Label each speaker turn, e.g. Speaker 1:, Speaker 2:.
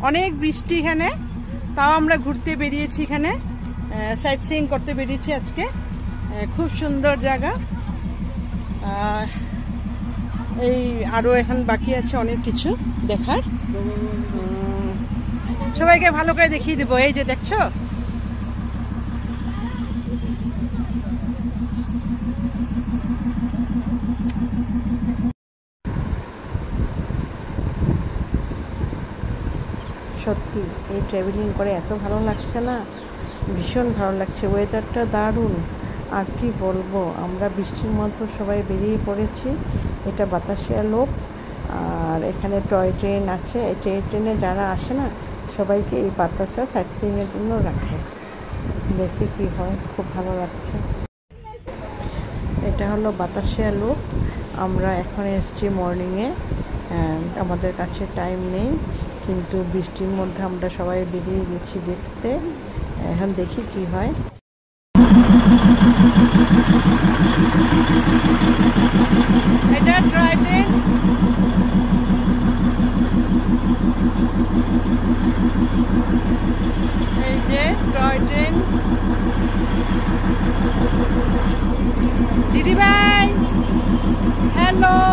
Speaker 1: অনেক বৃষ্টি এখানে, তাও আমরা ঘুরতে বেরিয়েছি, এখানে সাইট সিইং করতে বেরিয়েছি আজকে। খুব সুন্দর জায়গা। এই আরও এখন বাকি আছে অনেক কিছু দেখার। সবাইকে ভালো করে দেখিয়ে দেবো। এই যে দেখছো, সত্যি এই ট্রাভেলিং করে এত ভালো লাগছে না, ভীষণ ভালো লাগছে। ওয়েদারটা দারুণ, আর কি বলবো। আমরা বৃষ্টির মধ্যে সবাই বেরিয়ে পড়েছি। এটা বাতাসিয়া লোক, আর এখানে টয় ট্রেন আছে। এই ট্রেনে যারা আসে না, সবাইকে এই বাতাসা সাইট সিইংয়ের জন্য রাখে। দেখি কি হয়, খুব ভালো লাগছে। এটা হলো বাতাসিয়া লোক। আমরা এখন এসছি মর্নিংয়ে, আমাদের কাছে টাইম নেই, কিন্তু বৃষ্টির মধ্যে আমরা সবাই বেরিয়ে গেছি দেখতে। এখন দেখি কি হয়। এটা টয় ট্রেন। এই যে টয় ট্রেন। দিদিভাই হ্যালো।